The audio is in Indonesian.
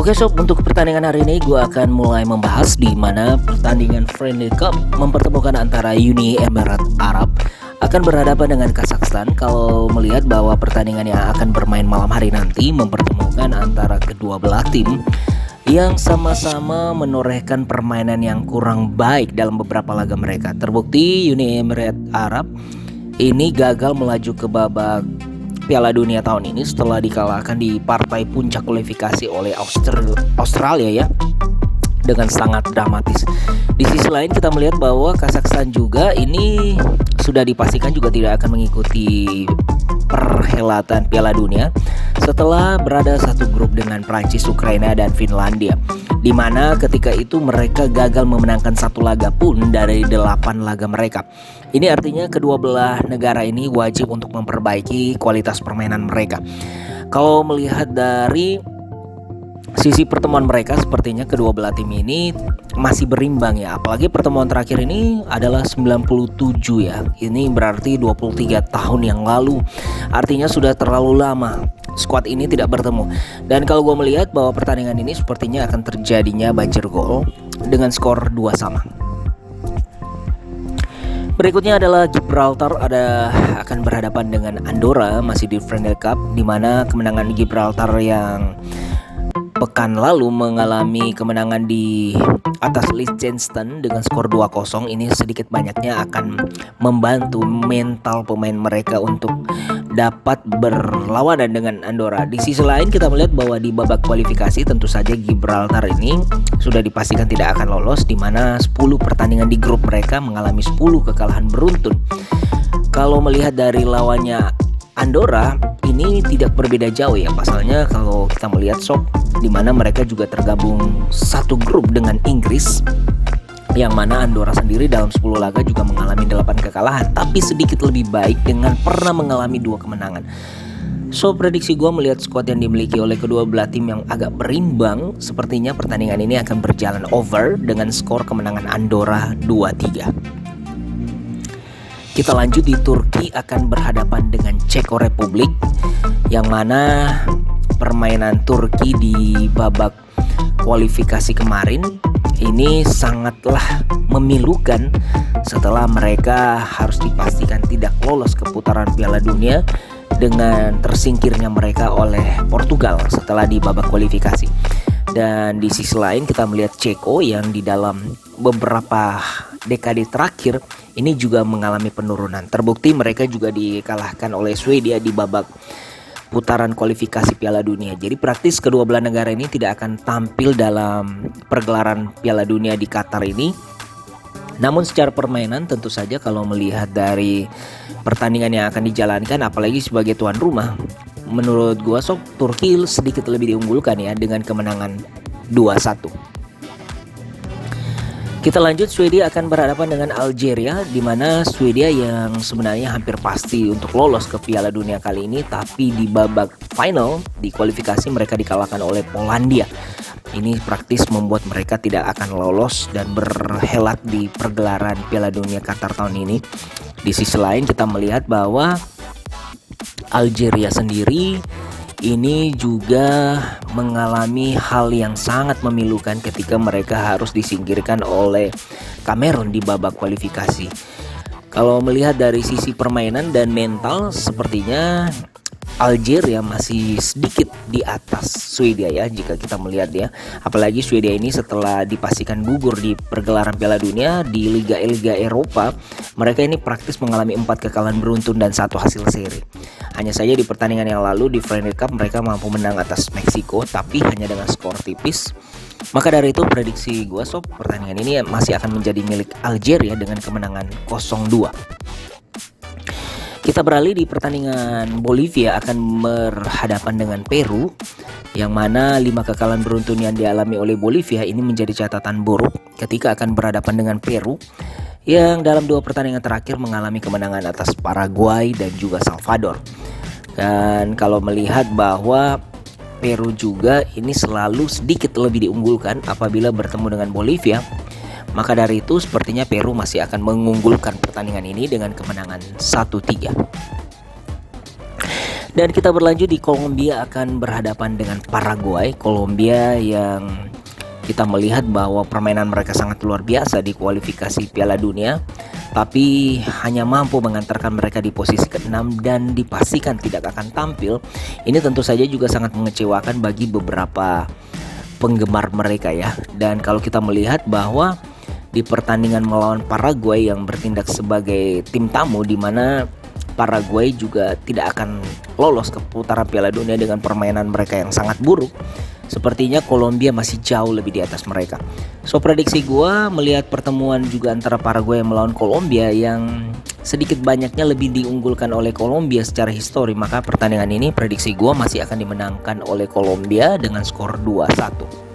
Oke sob, untuk pertandingan hari ini gue akan mulai membahas di mana pertandingan Friendly Cup mempertemukan antara Uni Emirat Arab akan berhadapan dengan Kazakhstan. Kalau melihat bahwa pertandingan yang akan bermain malam hari nanti mempertemukan antara kedua belah tim yang sama-sama menorehkan permainan yang kurang baik dalam beberapa laga mereka. Terbukti Uni Emirat Arab ini gagal melaju ke babak Piala Dunia tahun ini setelah dikalahkan di partai puncak kualifikasi oleh Australia ya, dengan sangat dramatis. Di sisi lain kita melihat bahwa Kazakhstan juga ini sudah dipastikan juga tidak akan mengikuti perhelatan Piala Dunia setelah berada satu grup dengan Prancis, Ukraina, dan Finlandia, di mana ketika itu mereka gagal memenangkan satu laga pun dari 8 laga mereka. Ini artinya kedua belah negara ini wajib untuk memperbaiki kualitas permainan mereka. Kalau melihat dari sisi pertemuan mereka, sepertinya kedua belah tim ini masih berimbang ya. Apalagi pertemuan terakhir ini adalah 97 ya. Ini berarti 23 tahun yang lalu. Artinya sudah terlalu lama skuad ini tidak bertemu. Dan kalau gue melihat bahwa pertandingan ini sepertinya akan terjadinya banjir gol dengan skor 2 sama. Berikutnya adalah Gibraltar akan berhadapan dengan Andorra, masih di Friendly Cup, di mana kemenangan Gibraltar yang pekan lalu mengalami kemenangan di atas Liechtenstein dengan skor 2-0 ini sedikit banyaknya akan membantu mental pemain mereka untuk dapat berlawanan dengan Andorra. Di sisi lain kita melihat bahwa di babak kualifikasi tentu saja Gibraltar ini sudah dipastikan tidak akan lolos, di mana 10 pertandingan di grup mereka mengalami 10 kekalahan beruntun. Kalau melihat dari lawannya Andorra ini tidak berbeda jauh ya, pasalnya kalau kita melihat sob, di mana mereka juga tergabung satu grup dengan Inggris, yang mana Andorra sendiri dalam 10 laga juga mengalami 8 kekalahan, tapi sedikit lebih baik dengan pernah mengalami 2 kemenangan. So prediksi gue melihat skuad yang dimiliki oleh kedua belah tim yang agak berimbang, sepertinya pertandingan ini akan berjalan over dengan skor kemenangan Andorra 2-3. Kita lanjut di Turki akan berhadapan dengan Ceko Republik, yang mana permainan Turki di babak kualifikasi kemarin ini sangatlah memilukan setelah mereka harus dipastikan tidak lolos ke putaran Piala Dunia dengan tersingkirnya mereka oleh Portugal setelah di babak kualifikasi. Dan di sisi lain kita melihat Ceko yang di dalam beberapa dekade terakhir ini juga mengalami penurunan. Terbukti mereka juga dikalahkan oleh Swedia di babak putaran kualifikasi Piala Dunia. Jadi praktis kedua belah negara ini tidak akan tampil dalam pergelaran Piala Dunia di Qatar ini. Namun secara permainan tentu saja kalau melihat dari pertandingan yang akan dijalankan, apalagi sebagai tuan rumah, menurut gua sob Turki sedikit lebih diunggulkan ya dengan kemenangan 2-1. Kita lanjut, Swedia akan berhadapan dengan Algeria, di mana Swedia yang sebenarnya hampir pasti untuk lolos ke Piala Dunia kali ini, tapi di babak final di kualifikasi mereka dikalahkan oleh Polandia. Ini praktis membuat mereka tidak akan lolos dan berhelat di pergelaran Piala Dunia Qatar tahun ini. Di sisi lain kita melihat bahwa Algeria sendiri ini juga mengalami hal yang sangat memilukan ketika mereka harus disingkirkan oleh Kamerun di babak kualifikasi. Kalau melihat dari sisi permainan dan mental, sepertinya Algeria masih sedikit di atas Swedia ya, jika kita melihat ya. Apalagi Swedia ini setelah dipastikan gugur di pergelaran Piala Dunia di Liga Eropa, mereka ini praktis mengalami 4 kekalahan beruntun dan 1 hasil seri. Hanya saja di pertandingan yang lalu di Friendly Cup mereka mampu menang atas Meksiko, tapi hanya dengan skor tipis. Maka dari itu prediksi gue sob, pertandingan ini masih akan menjadi milik Algeria dengan kemenangan 0-2. Kita beralih di pertandingan Bolivia akan berhadapan dengan Peru, yang mana 5 kekalahan beruntun yang dialami oleh Bolivia ini menjadi catatan buruk ketika akan berhadapan dengan Peru yang dalam 2 pertandingan terakhir mengalami kemenangan atas Paraguay dan juga Salvador. Dan kalau melihat bahwa Peru juga ini selalu sedikit lebih diunggulkan apabila bertemu dengan Bolivia, maka dari itu sepertinya Peru masih akan mengunggulkan pertandingan ini dengan kemenangan 1-3. Dan kita berlanjut di Kolombia akan berhadapan dengan Paraguay. Kolombia yang kita melihat bahwa permainan mereka sangat luar biasa di kualifikasi Piala Dunia, tapi hanya mampu mengantarkan mereka di posisi ke-6 dan dipastikan tidak akan tampil. Ini tentu saja juga sangat mengecewakan bagi beberapa penggemar mereka ya. Dan kalau kita melihat bahwa di pertandingan melawan Paraguay yang bertindak sebagai tim tamu, di mana Paraguay juga tidak akan lolos ke putaran Piala Dunia dengan permainan mereka yang sangat buruk, sepertinya Kolombia masih jauh lebih di atas mereka. So prediksi gua melihat pertemuan juga antara Paraguay melawan Kolombia yang sedikit banyaknya lebih diunggulkan oleh Kolombia secara histori, maka pertandingan ini prediksi gua masih akan dimenangkan oleh Kolombia dengan skor 2-1.